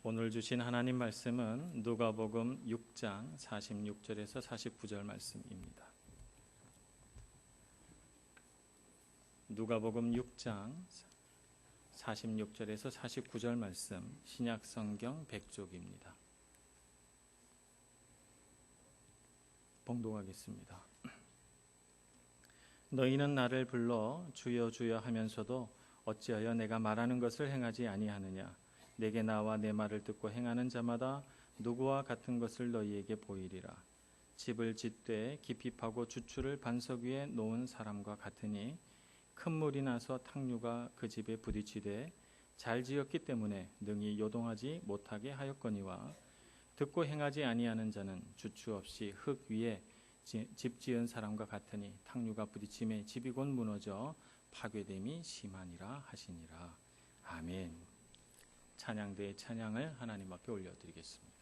오늘 주신 하나님 말씀은 누가복음 6장 46절에서 49절 말씀입니다. 누가복음 6장 46절에서 49절 말씀, 신약성경 100쪽입니다. 봉독하겠습니다. 너희는 나를 불러 주여 주여 하면서도 어찌하여 내가 말하는 것을 행하지 아니하느냐. 내게 나와 내 말을 듣고 행하는 자마다 누구와 같은 것을 너희에게 보이리라. 집을 짓되 깊이 파고 주추를 반석 위에 놓은 사람과 같으니 큰 물이 나서 탕류가 그 집에 부딪히되 잘 지었기 때문에 능히 요동하지 못하게 하였거니와, 듣고 행하지 아니하는 자는 주추 없이 흙 위에 집 지은 사람과 같으니 탕류가 부딪힘에 집이 곧 무너져 파괴됨이 심하니라 하시니라. 아멘. 찬양대의 찬양을 하나님 앞에 올려드리겠습니다.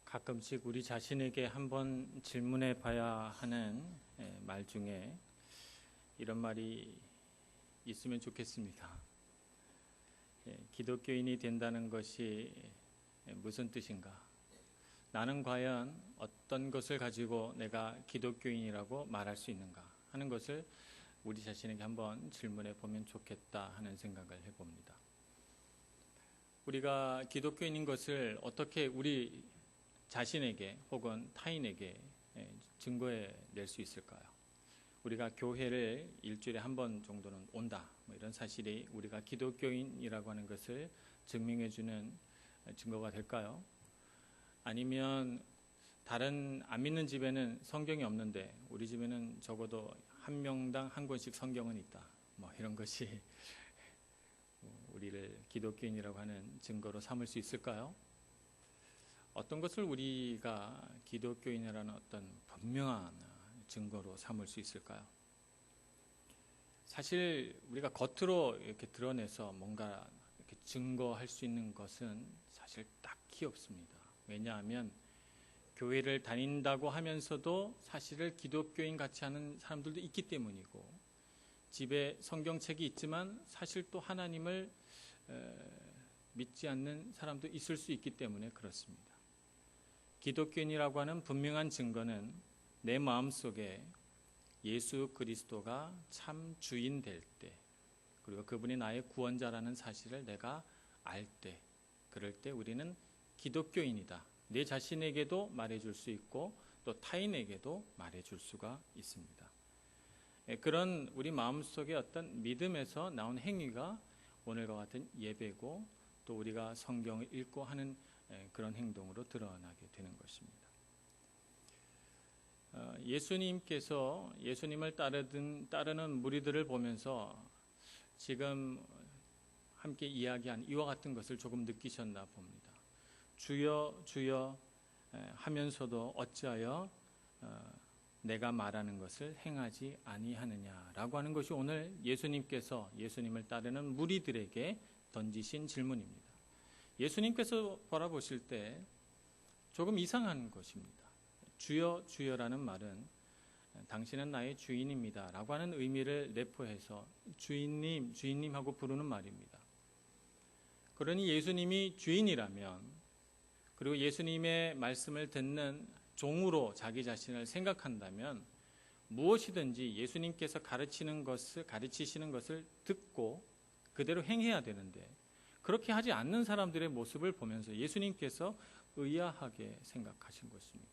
가끔씩 우리 자신에게 한번 질문해 봐야 하는 말 중에 이런 말이 있으면 좋겠습니다. 기독교인이 된다는 것이 무슨 뜻인가? 나는 과연 어떤 것을 가지고 내가 기독교인이라고 말할 수 있는가 하는 것을 우리 자신에게 한번 질문해 보면 좋겠다 하는 생각을 해봅니다. 우리가 기독교인인 것을 어떻게 우리 자신에게 혹은 타인에게 증거해 낼 수 있을까요? 우리가 교회를 일주일에 한 번 정도는 온다, 이런 사실이 우리가 기독교인이라고 하는 것을 증명해주는 증거가 될까요? 아니면 다른 안 믿는 집에는 성경이 없는데 우리 집에는 적어도 한 명당 한 권씩 성경은 있다, 이런 것이 우리를 기독교인이라고 하는 증거로 삼을 수 있을까요? 어떤 것을 우리가 기독교인이라는 어떤 분명한 증거로 삼을 수 있을까요? 사실 우리가 겉으로 이렇게 드러내서 뭔가 이렇게 증거할 수 있는 것은 사실 딱히 없습니다. 왜냐하면 교회를 다닌다고 하면서도 사실을 기독교인 같이 하는 사람들도 있기 때문이고, 집에 성경책이 있지만 사실 또 하나님을 믿지 않는 사람도 있을 수 있기 때문에 그렇습니다. 기독교인이라고 하는 분명한 증거는 내 마음속에 예수 그리스도가 참 주인 될 때, 그리고 그분이 나의 구원자라는 사실을 내가 알 때, 그럴 때 우리는 기독교인이다, 내 자신에게도 말해줄 수 있고 또 타인에게도 말해줄 수가 있습니다. 그런 우리 마음속에 어떤 믿음에서 나온 행위가 오늘과 같은 예배고, 또 우리가 성경을 읽고 하는 그런 행동으로 드러나게 되는 것입니다. 예수님께서 예수님을 따르는 무리들을 보면서 지금 함께 이야기한 이와 같은 것을 조금 느끼셨나 봅니다. 주여 주여 하면서도 어찌하여 내가 말하는 것을 행하지 아니하느냐라고 하는 것이 오늘 예수님께서 예수님을 따르는 무리들에게 던지신 질문입니다. 예수님께서 바라보실 때 조금 이상한 것입니다. 주여 주여라는 말은 당신은 나의 주인입니다 라고 하는 의미를 내포해서 주인님 주인님 하고 부르는 말입니다. 그러니 예수님이 주인이라면, 그리고 예수님의 말씀을 듣는 종으로 자기 자신을 생각한다면 무엇이든지 예수님께서 가르치시는 것을 듣고 그대로 행해야 되는데, 그렇게 하지 않는 사람들의 모습을 보면서 예수님께서 의아하게 생각하신 것입니다.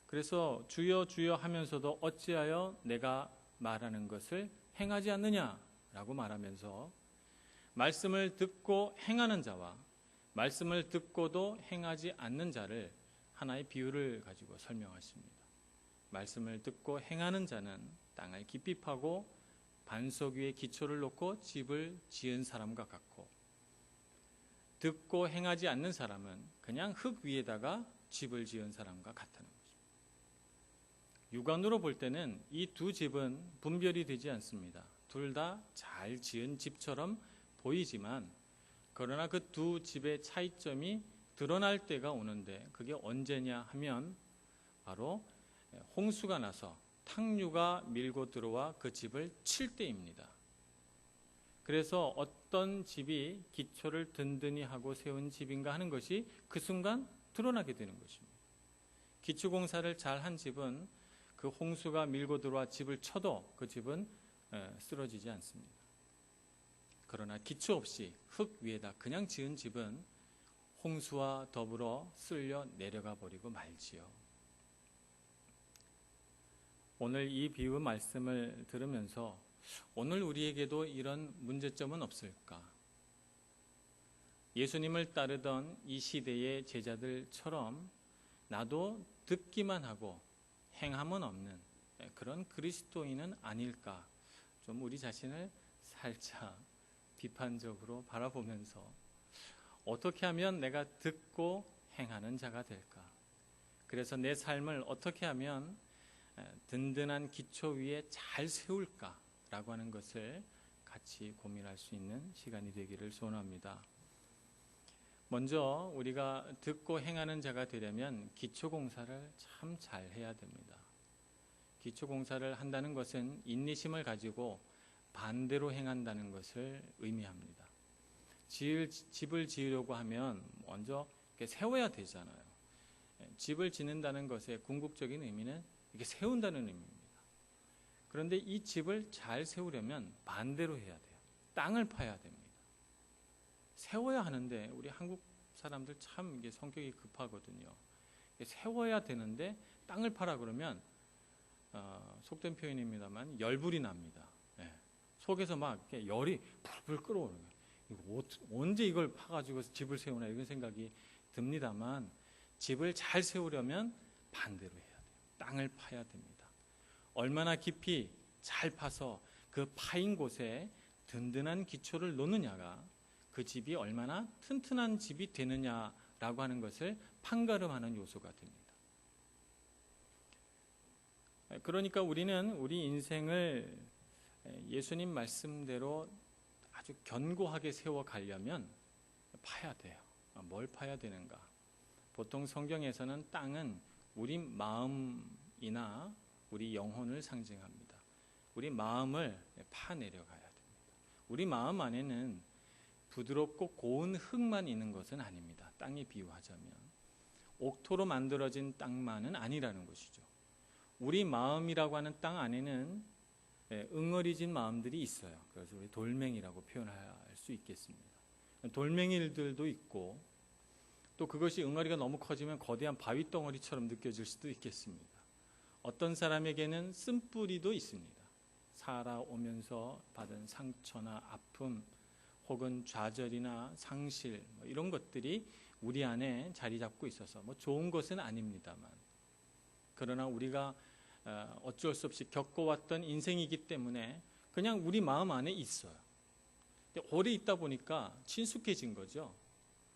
그래서 주여 주여 하면서도 어찌하여 내가 말하는 것을 행하지 않느냐라고 말하면서 말씀을 듣고 행하는 자와 말씀을 듣고도 행하지 않는 자를 하나의 비유를 가지고 설명하십니다. 말씀을 듣고 행하는 자는 땅을 깊이 파고 반석 위에 기초를 놓고 집을 지은 사람과 같고, 듣고 행하지 않는 사람은 그냥 흙 위에다가 집을 지은 사람과 같다는 것입니다. 육안으로 볼 때는 이 두 집은 분별이 되지 않습니다. 둘 다 잘 지은 집처럼 보이지만, 그러나 그 두 집의 차이점이 드러날 때가 오는데, 그게 언제냐 하면 바로 홍수가 나서 탕류가 밀고 들어와 그 집을 칠 때입니다. 그래서 어떤 집이 기초를 든든히 하고 세운 집인가 하는 것이 그 순간 드러나게 되는 것입니다. 기초공사를 잘한 집은 그 홍수가 밀고 들어와 집을 쳐도 그 집은 쓰러지지 않습니다. 그러나 기초 없이 흙 위에다 그냥 지은 집은 홍수와 더불어 쓸려 내려가 버리고 말지요. 오늘 이 비유 말씀을 들으면서 오늘 우리에게도 이런 문제점은 없을까? 예수님을 따르던 이 시대의 제자들처럼 나도 듣기만 하고 행함은 없는 그런 그리스도인은 아닐까? 좀 우리 자신을 살짝 비판적으로 바라보면서 어떻게 하면 내가 듣고 행하는 자가 될까? 그래서 내 삶을 어떻게 하면 든든한 기초 위에 잘 세울까라고 하는 것을 같이 고민할 수 있는 시간이 되기를 소원합니다. 먼저 우리가 듣고 행하는 자가 되려면 기초공사를 참 잘 해야 됩니다. 기초공사를 한다는 것은 인내심을 가지고 반대로 행한다는 것을 의미합니다. 집을 지으려고 하면 먼저 이렇게 세워야 되잖아요. 집을 짓는다는 것의 궁극적인 의미는 이렇게 세운다는 의미입니다. 그런데 이 집을 잘 세우려면 반대로 해야 돼요. 땅을 파야 됩니다. 세워야 하는데 우리 한국 사람들 참 이게 성격이 급하거든요. 세워야 되는데 땅을 파라 그러면 속된 표현입니다만 열불이 납니다. 예. 속에서 막 이렇게 열이 불불 끓어오는 거예요. 이거 언제 이걸 파가지고 집을 세우나 이런 생각이 듭니다만 집을 잘 세우려면 반대로 해야 돼요. 땅을 파야 됩니다. 얼마나 깊이 잘 파서 그 파인 곳에 든든한 기초를 놓느냐가 그 집이 얼마나 튼튼한 집이 되느냐라고 하는 것을 판가름하는 요소가 됩니다. 그러니까 우리는 우리 인생을 예수님 말씀대로 아주 견고하게 세워가려면 파야 돼요. 뭘 파야 되는가? 보통 성경에서는 땅은 우리 마음이나 우리 영혼을 상징합니다. 우리 마음을 파내려가야 됩니다. 우리 마음 안에는 부드럽고 고운 흙만 있는 것은 아닙니다. 땅에 비유하자면 옥토로 만들어진 땅만은 아니라는 것이죠. 우리 마음이라고 하는 땅 안에는 응어리진 마음들이 있어요. 그래서 우리 돌멩이라고 표현할 수 있겠습니다. 돌멩이들도 있고 또 그것이 응어리가 너무 커지면 거대한 바위 덩어리처럼 느껴질 수도 있겠습니다. 어떤 사람에게는 쓴뿌리도 있습니다. 살아오면서 받은 상처나 아픔 혹은 좌절이나 상실 이런 것들이 우리 안에 자리 잡고 있어서 좋은 것은 아닙니다만 그러나 우리가 어쩔 수 없이 겪어왔던 인생이기 때문에 그냥 우리 마음 안에 있어요. 오래 있다 보니까 친숙해진 거죠.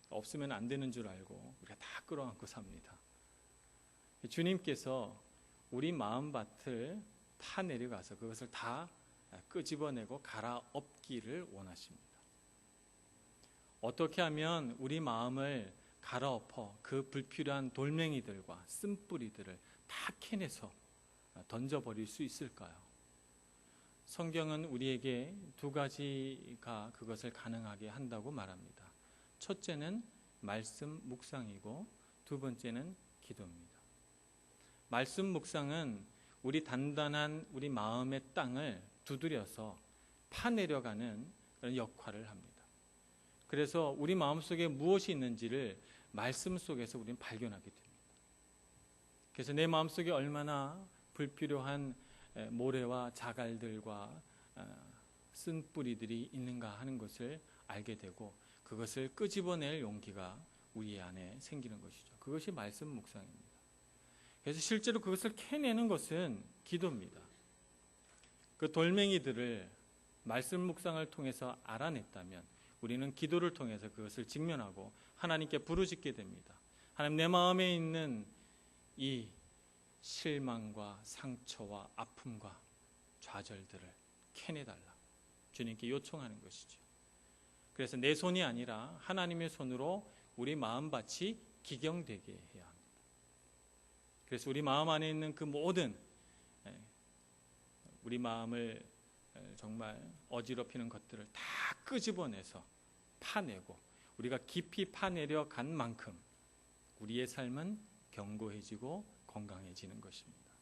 없으면 안 되는 줄 알고 우리가 다 끌어안고 삽니다. 주님께서 우리 마음밭을 파내려가서 그것을 다 끄집어내고 갈아엎기를 원하십니다. 어떻게 하면 우리 마음을 갈아엎어 그 불필요한 돌멩이들과 쓴뿌리들을 다 캐내서 던져버릴 수 있을까요? 성경은 우리에게 두 가지가 그것을 가능하게 한다고 말합니다. 첫째는 말씀 묵상이고 두 번째는 기도입니다. 말씀 묵상은 우리 단단한 우리 마음의 땅을 두드려서 파내려가는 그런 역할을 합니다. 그래서 우리 마음속에 무엇이 있는지를 말씀 속에서 우리는 발견하게 됩니다. 그래서 내 마음속에 얼마나 불필요한 모래와 자갈들과 쓴뿌리들이 있는가 하는 것을 알게 되고 그것을 끄집어낼 용기가 우리 안에 생기는 것이죠. 그것이 말씀 묵상입니다. 그래서 실제로 그것을 캐내는 것은 기도입니다. 그 돌멩이들을 말씀 묵상을 통해서 알아냈다면 우리는 기도를 통해서 그것을 직면하고 하나님께 부르짖게 됩니다. 하나님, 내 마음에 있는 이 실망과 상처와 아픔과 좌절들을 캐내달라 주님께 요청하는 것이죠. 그래서 내 손이 아니라 하나님의 손으로 우리 마음밭이 기경되게 해야 합니다. 그래서 우리 마음 안에 있는 그 모든 우리 마음을 정말 어지럽히는 것들을 다 끄집어내서 파내고 우리가 깊이 파내려 간 만큼 우리의 삶은 견고해지고 건강해지는 것입니다.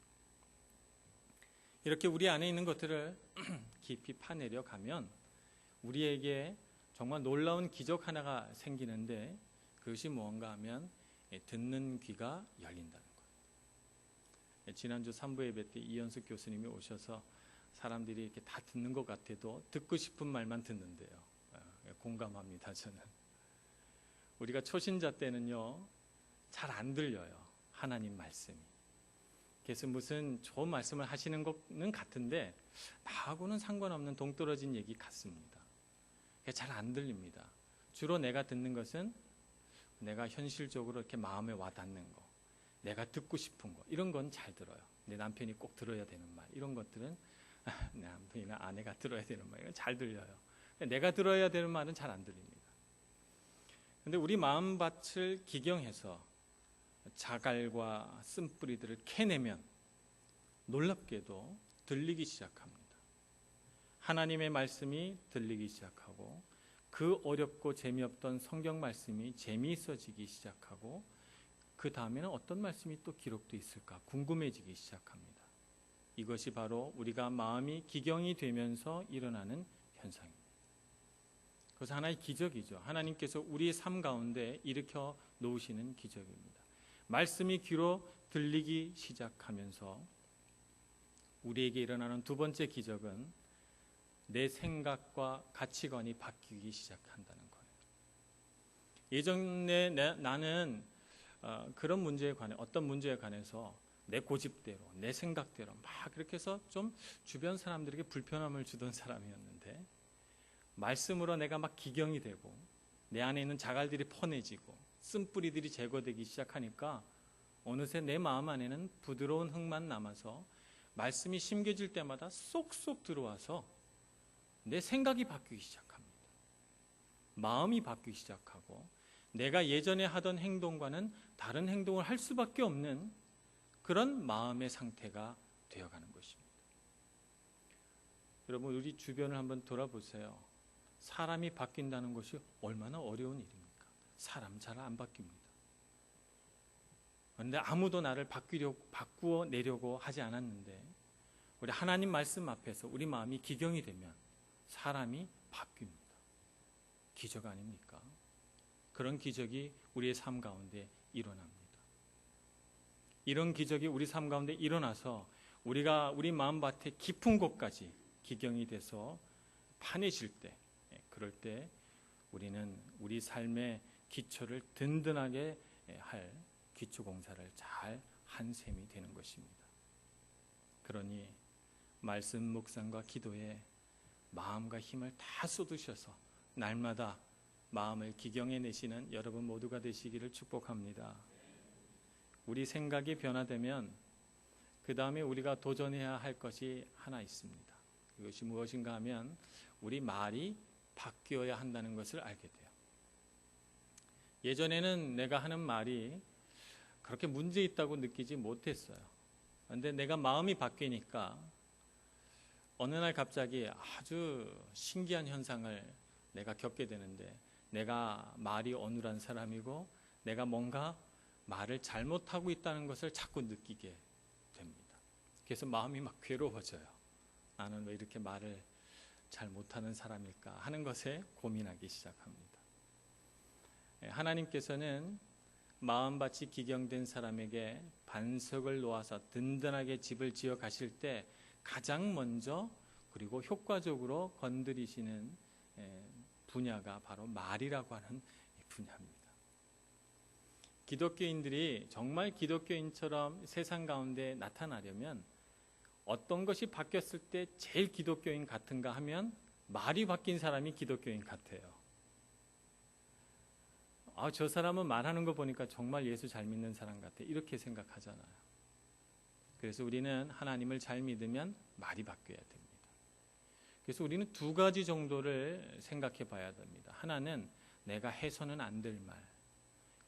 이렇게 우리 안에 있는 것들을 깊이 파내려 가면 우리에게 정말 놀라운 기적 하나가 생기는데 그것이 무언가 하면 듣는 귀가 열린다는 거예요. 지난주 3부 예배 때 이현숙 교수님이 오셔서 사람들이 이렇게 다 듣는 것 같아도 듣고 싶은 말만 듣는데요. 공감합니다, 저는. 우리가 초신자 때는요, 잘 안 들려요. 하나님 말씀이. 그래서 무슨 좋은 말씀을 하시는 것은 같은데 나하고는 상관없는 동떨어진 얘기 같습니다. 잘 안 들립니다. 주로 내가 듣는 것은 내가 현실적으로 이렇게 마음에 와닿는 거, 내가 듣고 싶은 거, 이런 건 잘 들어요. 내 남편이 꼭 들어야 되는 말, 이런 것들은 내 남편이나 아내가 들어야 되는 말, 이건 잘 들려요. 내가 들어야 되는 말은 잘 안 들립니다. 그런데 우리 마음밭을 기경해서 자갈과 쓴뿌리들을 캐내면 놀랍게도 들리기 시작합니다. 하나님의 말씀이 들리기 시작하고 그 어렵고 재미없던 성경 말씀이 재미있어지기 시작하고 그 다음에는 어떤 말씀이 또 기록돼 있을까 궁금해지기 시작합니다. 이것이 바로 우리가 마음이 기경이 되면서 일어나는 현상입니다. 그래서 하나의 기적이죠. 하나님께서 우리의 삶 가운데 일으켜 놓으시는 기적입니다. 말씀이 귀로 들리기 시작하면서 우리에게 일어나는 두 번째 기적은 내 생각과 가치관이 바뀌기 시작한다는 거예요. 예전에 나는 그런 문제에 관해 어떤 문제에 관해서 내 고집대로 내 생각대로 막 그렇게 해서 좀 주변 사람들에게 불편함을 주던 사람이었는데 말씀으로 내가 막 기경이 되고 내 안에 있는 자갈들이 퍼내지고 쓴뿌리들이 제거되기 시작하니까 어느새 내 마음 안에는 부드러운 흙만 남아서 말씀이 심겨질 때마다 쏙쏙 들어와서 내 생각이 바뀌기 시작합니다. 마음이 바뀌기 시작하고 내가 예전에 하던 행동과는 다른 행동을 할 수밖에 없는 그런 마음의 상태가 되어가는 것입니다. 여러분, 우리 주변을 한번 돌아보세요. 사람이 바뀐다는 것이 얼마나 어려운 일입니까? 사람 잘 안 바뀝니다. 그런데 아무도 나를 바꾸어 내려고 하지 않았는데 우리 하나님 말씀 앞에서 우리 마음이 기경이 되면 사람이 바뀝니다. 기적 아닙니까? 그런 기적이 우리의 삶 가운데 일어납니다. 이런 기적이 우리 삶 가운데 일어나서 우리가 우리 마음밭의 깊은 곳까지 기경이 돼서 판해질 때, 그럴 때 우리는 우리 삶의 기초를 든든하게 할 기초공사를 잘 한 셈이 되는 것입니다. 그러니 말씀 묵상과 기도에 마음과 힘을 다 쏟으셔서 날마다 마음을 기경해 내시는 여러분 모두가 되시기를 축복합니다. 우리 생각이 변화되면 그 다음에 우리가 도전해야 할 것이 하나 있습니다. 그것이 무엇인가 하면 우리 말이 바뀌어야 한다는 것을 알게 돼요. 예전에는 내가 하는 말이 그렇게 문제 있다고 느끼지 못했어요. 그런데 내가 마음이 바뀌니까 어느 날 갑자기 아주 신기한 현상을 내가 겪게 되는데 내가 말이 어눌한 사람이고 내가 뭔가 말을 잘못하고 있다는 것을 자꾸 느끼게 됩니다. 그래서 마음이 막 괴로워져요. 나는 왜 이렇게 말을 잘 못하는 사람일까 하는 것에 고민하기 시작합니다. 하나님께서는 마음밭이 기경된 사람에게 반석을 놓아서 든든하게 집을 지어 가실 때 가장 먼저 그리고 효과적으로 건드리시는 분야가 바로 말이라고 하는 분야입니다. 기독교인들이 정말 기독교인처럼 세상 가운데 나타나려면 어떤 것이 바뀌었을 때 제일 기독교인 같은가 하면 말이 바뀐 사람이 기독교인 같아요. 저 사람은 말하는 거 보니까 정말 예수 잘 믿는 사람 같아. 이렇게 생각하잖아요. 그래서 우리는 하나님을 잘 믿으면 말이 바뀌어야 됩니다. 그래서 우리는 두 가지 정도를 생각해 봐야 됩니다. 하나는 내가 해서는 안 될 말,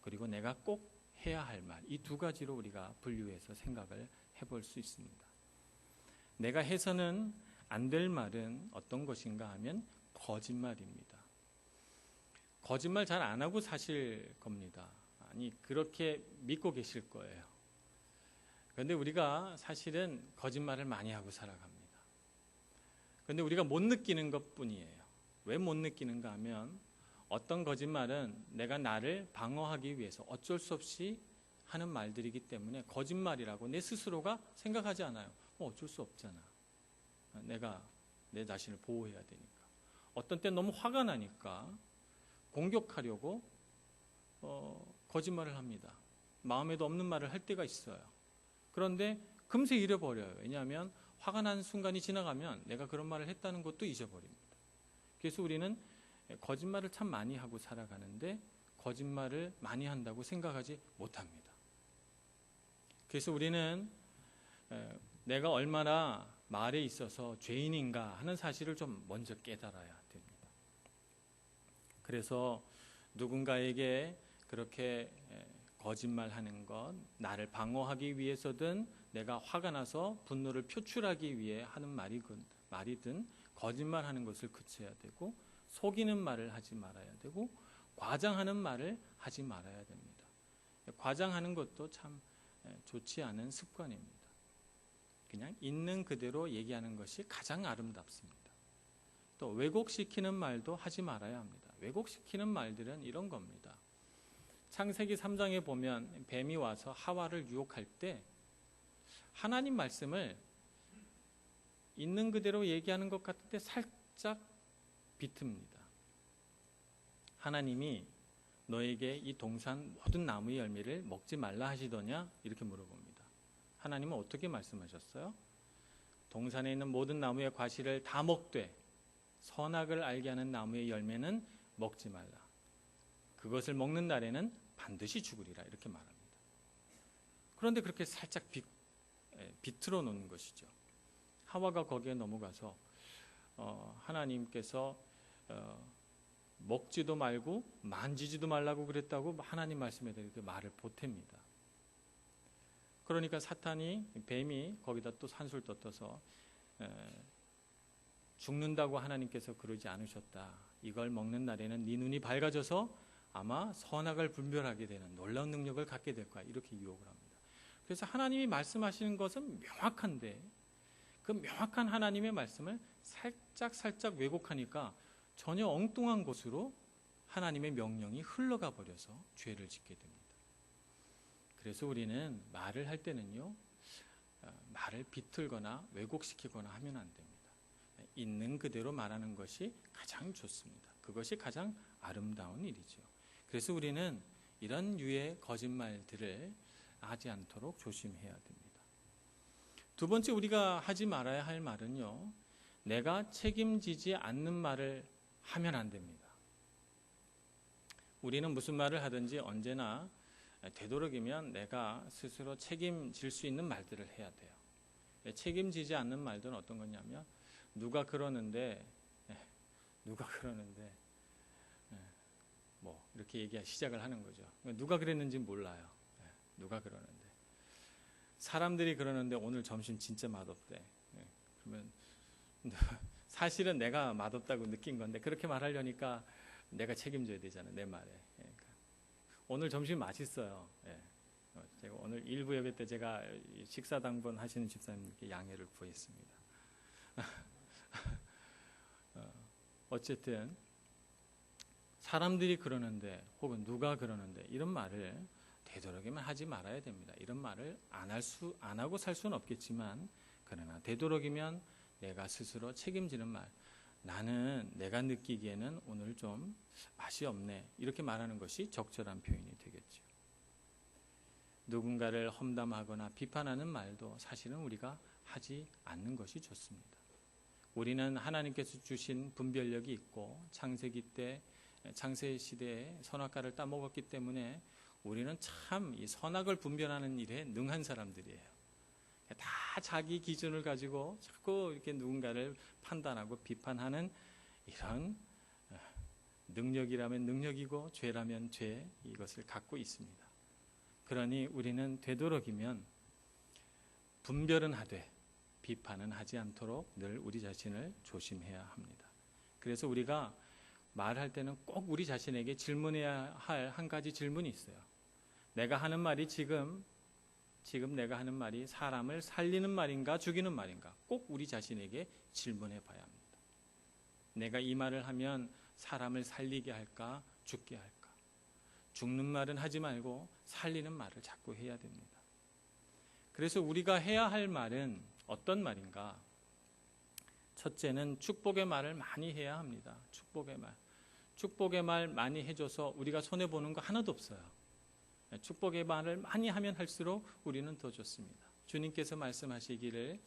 그리고 내가 꼭 해야 할 말. 이 두 가지로 우리가 분류해서 생각을 해볼 수 있습니다. 내가 해서는 안 될 말은 어떤 것인가 하면 거짓말입니다. 거짓말 잘 안 하고 사실 겁니다. 아니, 그렇게 믿고 계실 거예요. 그런데 우리가 사실은 거짓말을 많이 하고 살아갑니다. 그런데 우리가 못 느끼는 것뿐이에요. 왜 못 느끼는가 하면 어떤 거짓말은 내가 나를 방어하기 위해서 어쩔 수 없이 하는 말들이기 때문에 거짓말이라고 내 스스로가 생각하지 않아요. 어쩔 수 없잖아. 내가 내 자신을 보호해야 되니까. 어떤 때 너무 화가 나니까 공격하려고 거짓말을 합니다. 마음에도 없는 말을 할 때가 있어요. 그런데 금세 잃어버려요. 왜냐하면 화가 난 순간이 지나가면 내가 그런 말을 했다는 것도 잊어버립니다. 그래서 우리는 거짓말을 참 많이 하고 살아가는데 거짓말을 많이 한다고 생각하지 못합니다. 그래서 우리는 내가 얼마나 말에 있어서 죄인인가 하는 사실을 좀 먼저 깨달아야 됩니다. 그래서 누군가에게 그렇게 거짓말하는 것, 나를 방어하기 위해서든 내가 화가 나서 분노를 표출하기 위해 하는 말이든 거짓말하는 것을 그쳐야 되고 속이는 말을 하지 말아야 되고 과장하는 말을 하지 말아야 됩니다. 과장하는 것도 참 좋지 않은 습관입니다. 그냥 있는 그대로 얘기하는 것이 가장 아름답습니다. 또 왜곡시키는 말도 하지 말아야 합니다. 왜곡시키는 말들은 이런 겁니다. 창세기 3장에 보면 뱀이 와서 하와를 유혹할 때 하나님 말씀을 있는 그대로 얘기하는 것 같은데 살짝 비틉니다. 하나님이 너에게 이 동산 모든 나무의 열매를 먹지 말라 하시더냐? 이렇게 물어봅니다. 하나님은 어떻게 말씀하셨어요? 동산에 있는 모든 나무의 과실을 다 먹되 선악을 알게 하는 나무의 열매는 먹지 말라. 그것을 먹는 날에는 반드시 죽으리라. 이렇게 말합니다. 그런데 그렇게 살짝 비틀어 놓는 것이죠. 하와가 거기에 넘어가서 하나님께서 먹지도 말고 만지지도 말라고 그랬다고 하나님 말씀에 대해서 말을 보탭니다. 그러니까 사탄이, 뱀이 거기다 또 산술 떠서 죽는다고 하나님께서 그러지 않으셨다. 이걸 먹는 날에는 네 눈이 밝아져서 아마 선악을 분별하게 되는 놀라운 능력을 갖게 될 거야. 이렇게 유혹을 합니다. 그래서 하나님이 말씀하시는 것은 명확한데 그 명확한 하나님의 말씀을 살짝 왜곡하니까 전혀 엉뚱한 곳으로 하나님의 명령이 흘러가 버려서 죄를 짓게 됩니다. 그래서 우리는 말을 할 때는요, 말을 비틀거나 왜곡시키거나 하면 안 됩니다. 있는 그대로 말하는 것이 가장 좋습니다. 그것이 가장 아름다운 일이죠. 그래서 우리는 이런 유의 거짓말들을 하지 않도록 조심해야 됩니다. 두 번째 우리가 하지 말아야 할 말은요, 내가 책임지지 않는 말을 하면 안 됩니다. 우리는 무슨 말을 하든지 언제나 되도록이면 내가 스스로 책임질 수 있는 말들을 해야 돼요. 책임지지 않는 말들은 어떤 거냐면 누가 그러는데 뭐 이렇게 시작을 하는 거죠. 누가 그랬는지 몰라요. 누가 그러는데 사람들이 그러는데 오늘 점심 진짜 맛없대. 그러면 사실은 내가 맛없다고 느낀 건데 그렇게 말하려니까 내가 책임져야 되잖아요. 내 말에. 그러니까 오늘 점심 맛있어요. 제가 오늘 일부 예배 때 제가 식사 당번 하시는 집사님께 양해를 구했습니다. 어쨌든 사람들이 그러는데 혹은 누가 그러는데 이런 말을 되도록이면 하지 말아야 됩니다. 이런 말을 안 하고 살 수는 없겠지만 그러나 되도록이면 내가 스스로 책임지는 말, 나는 내가 느끼기에는 오늘 좀 맛이 없네, 이렇게 말하는 것이 적절한 표현이 되겠죠. 누군가를 험담하거나 비판하는 말도 사실은 우리가 하지 않는 것이 좋습니다. 우리는 하나님께서 주신 분별력이 있고 창세 시대에 선악과를 따먹었기 때문에 우리는 참 이 선악을 분별하는 일에 능한 사람들이에요. 다 자기 기준을 가지고 자꾸 이렇게 누군가를 판단하고 비판하는 이런 능력이라면 능력이고 죄라면 죄, 이것을 갖고 있습니다. 그러니 우리는 되도록이면 분별은 하되 비판은 하지 않도록 늘 우리 자신을 조심해야 합니다. 그래서 우리가 말할 때는 꼭 우리 자신에게 질문해야 할 한 가지 질문이 있어요. 내가 하는 말이 지금 내가 하는 말이 사람을 살리는 말인가 죽이는 말인가, 꼭 우리 자신에게 질문해 봐야 합니다. 내가 이 말을 하면 사람을 살리게 할까 죽게 할까? 죽는 말은 하지 말고 살리는 말을 자꾸 해야 됩니다. 그래서 우리가 해야 할 말은 어떤 말인가? 첫째는 축복의 말을 많이 해야 합니다. 축복의 말 많이 해줘서 우리가 손해보는 거 하나도 없어요. 축복의 말을 많이 하면 할수록 우리는 더 좋습니다. 주님께서 말씀하시기를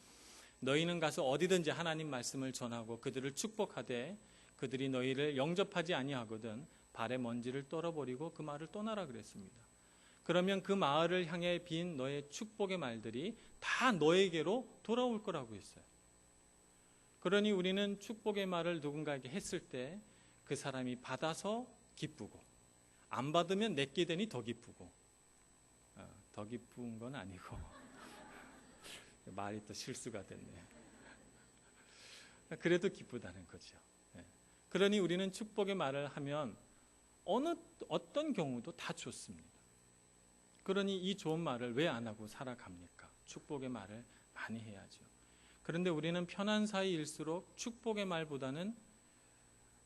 너희는 가서 어디든지 하나님 말씀을 전하고 그들을 축복하되 그들이 너희를 영접하지 아니하거든 발에 먼지를 떨어버리고 그 말을 떠나라 그랬습니다. 그러면 그 마을을 향해 빈 너의 축복의 말들이 다 너에게로 돌아올 거라고 했어요. 그러니 우리는 축복의 말을 누군가에게 했을 때 그 사람이 받아서 기쁘고 안 받으면 내게 되니 더 기쁘고, 더 기쁜 건 아니고 말이 또 실수가 됐네. 그래도 기쁘다는 거죠. 그러니 우리는 축복의 말을 하면 어떤 경우도 다 좋습니다. 그러니 이 좋은 말을 왜 안 하고 살아갑니까? 축복의 말을 많이 해야죠. 그런데 우리는 편한 사이일수록 축복의 말보다는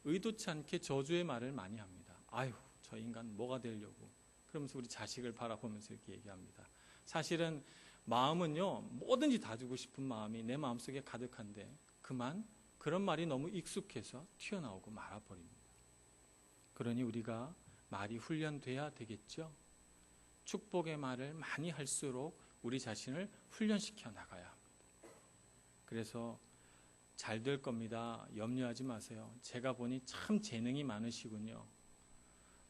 의도치 않게 저주의 말을 많이 합니다. 아유, 저 인간 뭐가 되려고. 그러면서 우리 자식을 바라보면서 이렇게 얘기합니다. 사실은 마음은요, 뭐든지 다 주고 싶은 마음이 내 마음속에 가득한데 그만 그런 말이 너무 익숙해서 튀어나오고 말아버립니다. 그러니 우리가 말이 훈련돼야 되겠죠. 축복의 말을 많이 할수록 우리 자신을 훈련시켜 나가야 합니다. 그래서 잘 될 겁니다. 염려하지 마세요. 제가 보니 참 재능이 많으시군요.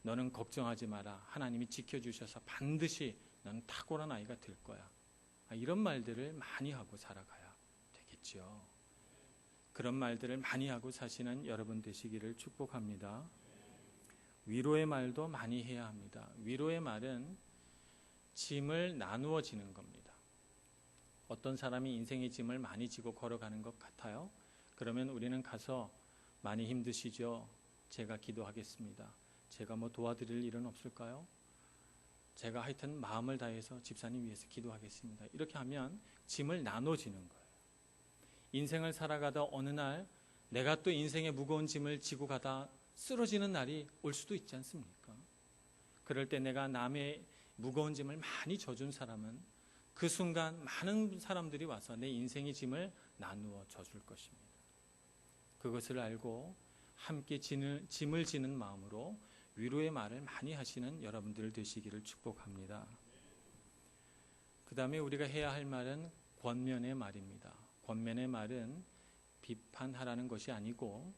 너는 걱정하지 마라. 하나님이 지켜주셔서 반드시 너는 탁월한 아이가 될 거야. 이런 말들을 많이 하고 살아가야 되겠죠. 그런 말들을 많이 하고 사시는 여러분 되시기를 축복합니다. 위로의 말도 많이 해야 합니다. 위로의 말은 짐을 나누어지는 겁니다. 어떤 사람이 인생의 짐을 많이 지고 걸어가는 것 같아요. 그러면 우리는 가서 많이 힘드시죠? 제가 기도하겠습니다. 제가 뭐 도와드릴 일은 없을까요? 제가 하여튼 마음을 다해서 집사님 위해서 기도하겠습니다. 이렇게 하면 짐을 나눠지는 거예요. 인생을 살아가다 어느 날 내가 또 인생의 무거운 짐을 지고 가다 쓰러지는 날이 올 수도 있지 않습니까? 그럴 때 내가 남의 무거운 짐을 많이 져준 사람은 그 순간 많은 사람들이 와서 내 인생의 짐을 나누어 져줄 것입니다. 그것을 알고 함께 짐을 지는 마음으로 위로의 말을 많이 하시는 여러분들 되시기를 축복합니다. 그 다음에 우리가 해야 할 말은 권면의 말입니다. 권면의 말은 비판하라는 것이 아니고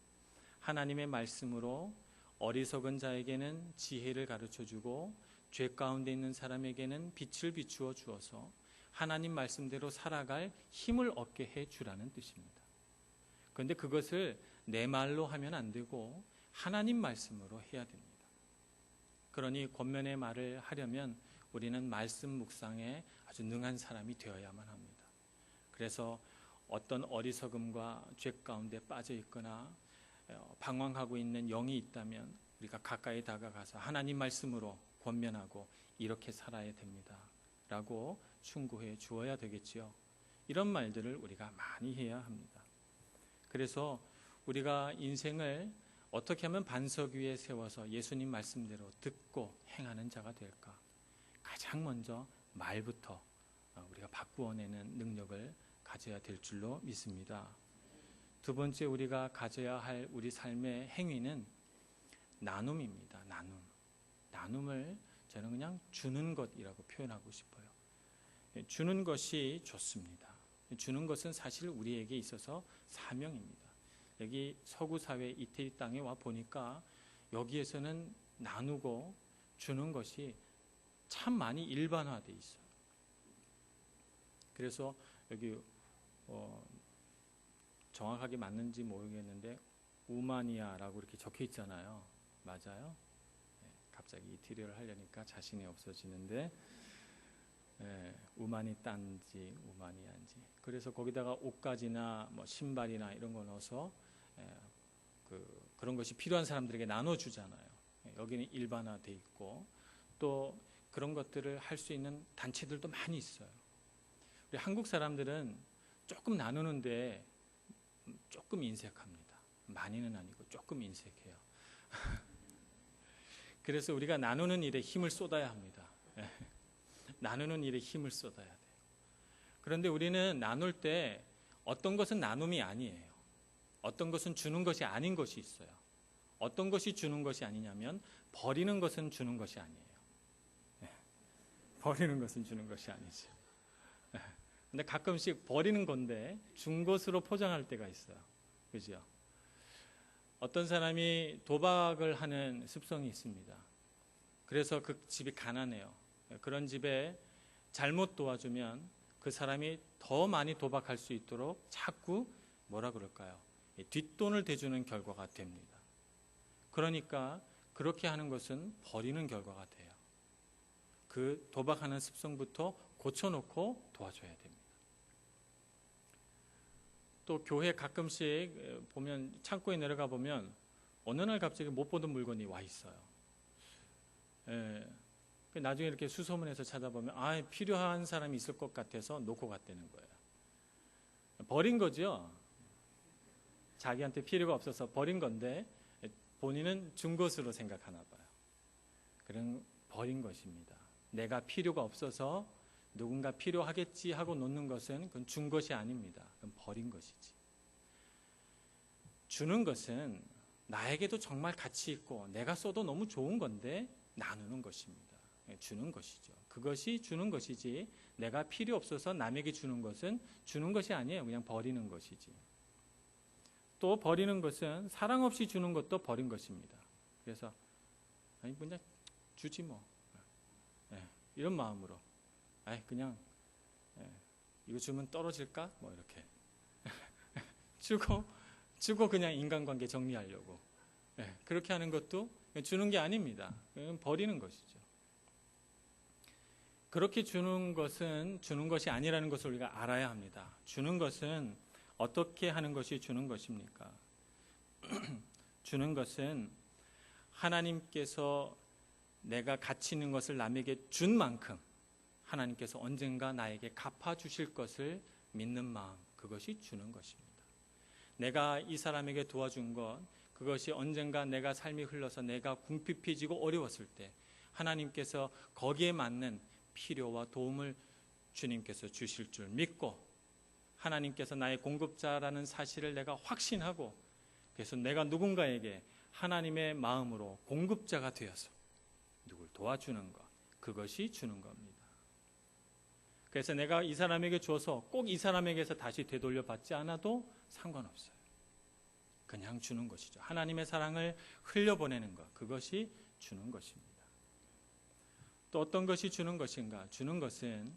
하나님의 말씀으로 어리석은 자에게는 지혜를 가르쳐주고 죄 가운데 있는 사람에게는 빛을 비추어 주어서 하나님 말씀대로 살아갈 힘을 얻게 해주라는 뜻입니다. 그런데 그것을 내 말로 하면 안 되고 하나님 말씀으로 해야 됩니다. 그러니 권면의 말을 하려면 우리는 말씀 묵상에 아주 능한 사람이 되어야만 합니다. 그래서 어떤 어리석음과 죄 가운데 빠져 있거나 방황하고 있는 영이 있다면 우리가 가까이 다가가서 하나님 말씀으로 권면하고 이렇게 살아야 됩니다. 라고 충고해 주어야 되겠지요. 이런 말들을 우리가 많이 해야 합니다. 그래서 우리가 인생을 어떻게 하면 반석 위에 세워서 예수님 말씀대로 듣고 행하는 자가 될까? 가장 먼저 말부터 우리가 바꾸어내는 능력을 가져야 될 줄로 믿습니다. 두 번째 우리가 가져야 할 우리 삶의 행위는 나눔입니다. 나눔을 저는 그냥 주는 것이라고 표현하고 싶어요. 주는 것이 좋습니다. 주는 것은 사실 우리에게 있어서 사명입니다. 여기 서구사회 이태리 땅에 와 보니까 여기에서는 나누고 주는 것이 참 많이 일반화되어 있어요. 그래서 여기 정확하게 맞는지 모르겠는데 우마니아라고 이렇게 적혀 있잖아요. 맞아요? 갑자기 이태리어를 하려니까 자신이 없어지는데 우마니 딴지 우마니안지. 그래서 거기다가 옷가지나 뭐 신발이나 이런 거 넣어서 그런 것이 필요한 사람들에게 나눠주잖아요. 여기는 일반화돼 있고 또 그런 것들을 할 수 있는 단체들도 많이 있어요. 우리 한국 사람들은 조금 나누는데 조금 인색합니다. 많이는 아니고 조금 인색해요. 그래서 우리가 나누는 일에 힘을 쏟아야 합니다. 나누는 일에 힘을 쏟아야 돼요. 그런데 우리는 나눌 때 어떤 것은 나눔이 아니에요. 어떤 것은 주는 것이 아닌 것이 있어요. 어떤 것이 주는 것이 아니냐면 버리는 것은 주는 것이 아니에요. 버리는 것은 주는 것이 아니죠. 근데 가끔씩 버리는 건데 준 것으로 포장할 때가 있어요. 그죠? 어떤 사람이 도박을 하는 습성이 있습니다. 그래서 그 집이 가난해요. 그런 집에 잘못 도와주면 그 사람이 더 많이 도박할 수 있도록 자꾸 뭐라 그럴까요? 뒷돈을 대주는 결과가 됩니다. 그러니까 그렇게 하는 것은 버리는 결과가 돼요. 그 도박하는 습성부터 고쳐놓고 도와줘야 됩니다. 또 교회 가끔씩 보면 창고에 내려가 보면 어느 날 갑자기 못 보던 물건이 와 있어요. 나중에 이렇게 수소문해서 찾아보면 필요한 사람이 있을 것 같아서 놓고 갔다는 거예요. 버린 거죠. 자기한테 필요가 없어서 버린 건데 본인은 준 것으로 생각하나 봐요. 그런 버린 것입니다. 내가 필요가 없어서 누군가 필요하겠지 하고 놓는 것은 그건 준 것이 아닙니다. 그건 버린 것이지. 주는 것은 나에게도 정말 가치 있고 내가 써도 너무 좋은 건데 나누는 것입니다. 주는 것이죠. 그것이 주는 것이지 내가 필요 없어서 남에게 주는 것은 주는 것이 아니에요. 그냥 버리는 것이지. 또 버리는 것은 사랑 없이 주는 것도 버린 것입니다. 그래서 아니 그냥 주지 뭐. 이런 마음으로 그냥 이거 주면 떨어질까? 뭐 이렇게 주고 그냥 인간관계 정리하려고 그렇게 하는 것도 주는 게 아닙니다. 버리는 것이죠. 그렇게 주는 것은 주는 것이 아니라는 것을 우리가 알아야 합니다. 주는 것은 어떻게 하는 것이 주는 것입니까? 주는 것은 하나님께서 내가 가치 있는 것을 남에게 준 만큼 하나님께서 언젠가 나에게 갚아주실 것을 믿는 마음, 그것이 주는 것입니다. 내가 이 사람에게 도와준 것, 그것이 언젠가 내가 삶이 흘러서 내가 궁핍해지고 어려웠을 때 하나님께서 거기에 맞는 필요와 도움을 주님께서 주실 줄 믿고 하나님께서 나의 공급자라는 사실을 내가 확신하고 그래서 내가 누군가에게 하나님의 마음으로 공급자가 되어서 누굴 도와주는 것, 그것이 주는 겁니다. 그래서 내가 이 사람에게 줘서 꼭 이 사람에게서 다시 되돌려 받지 않아도 상관없어요. 그냥 주는 것이죠. 하나님의 사랑을 흘려보내는 것, 그것이 주는 것입니다. 또 어떤 것이 주는 것인가? 주는 것은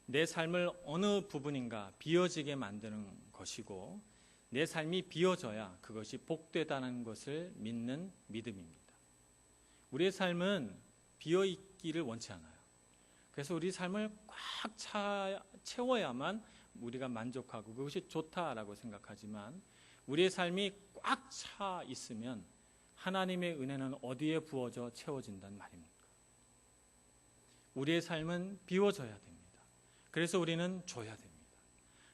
내 삶을 어느 부분인가 비어지게 만드는 것이고 내 삶이 비어져야 그것이 복되다는 것을 믿는 믿음입니다. 우리의 삶은 비어있기를 원치 않아요. 그래서 우리 삶을 꽉 채워야만 우리가 만족하고 그것이 좋다라고 생각하지만 우리의 삶이 꽉 차 있으면 하나님의 은혜는 어디에 부어져 채워진단 말입니까? 우리의 삶은 비워져야 됩니다. 그래서 우리는 줘야 됩니다.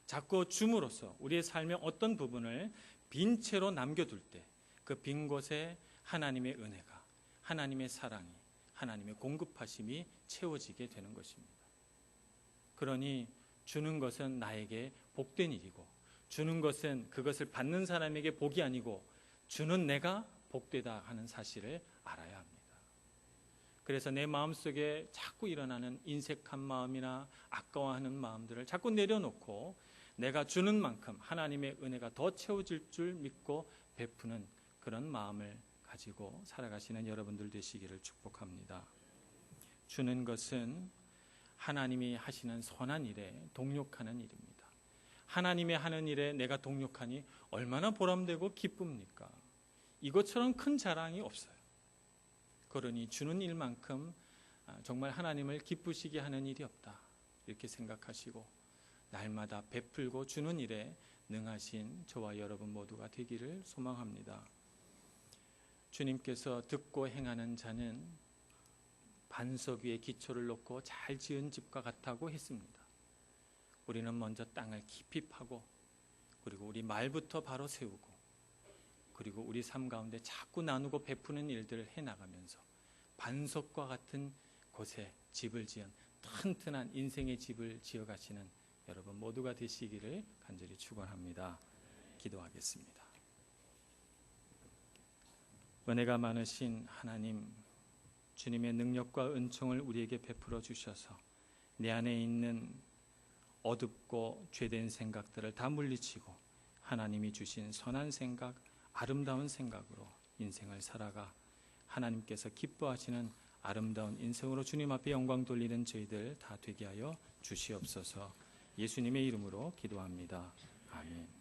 자꾸 줌으로써 우리의 삶의 어떤 부분을 빈 채로 남겨둘 때 그 빈 곳에 하나님의 은혜가, 하나님의 사랑이, 하나님의 공급하심이 채워지게 되는 것입니다. 그러니 주는 것은 나에게 복된 일이고 주는 것은 그것을 받는 사람에게 복이 아니고 주는 내가 복되다 하는 사실을 알아야 합니다. 그래서 내 마음속에 자꾸 일어나는 인색한 마음이나 아까워하는 마음들을 자꾸 내려놓고 내가 주는 만큼 하나님의 은혜가 더 채워질 줄 믿고 베푸는 그런 마음을 가지고 살아가시는 여러분들 되시기를 축복합니다. 주는 것은 하나님이 하시는 선한 일에 동력하는 일입니다. 하나님의 하는 일에 내가 동력하니 얼마나 보람되고 기쁩니까? 이것처럼 큰 자랑이 없어요. 그러니 주는 일만큼 정말 하나님을 기쁘시게 하는 일이 없다. 이렇게 생각하시고 날마다 베풀고 주는 일에 능하신 저와 여러분 모두가 되기를 소망합니다. 주님께서 듣고 행하는 자는 반석 위에 기초를 놓고 잘 지은 집과 같다고 했습니다. 우리는 먼저 땅을 깊이 파고 그리고 우리 말부터 바로 세우고 그리고 우리 삶 가운데 자꾸 나누고 베푸는 일들을 해나가면서 반석과 같은 곳에 집을 지은 튼튼한 인생의 집을 지어가시는 여러분 모두가 되시기를 간절히 축원합니다. 기도하겠습니다. 은혜가 많으신 하나님, 주님의 능력과 은총을 우리에게 베풀어 주셔서 내 안에 있는 어둡고 죄된 생각들을 다 물리치고 하나님이 주신 선한 생각, 아름다운 생각으로 인생을 살아가 하나님께서 기뻐하시는 아름다운 인생으로 주님 앞에 영광 돌리는 저희들 다 되게 하여 주시옵소서. 예수님의 이름으로 기도합니다. 아멘.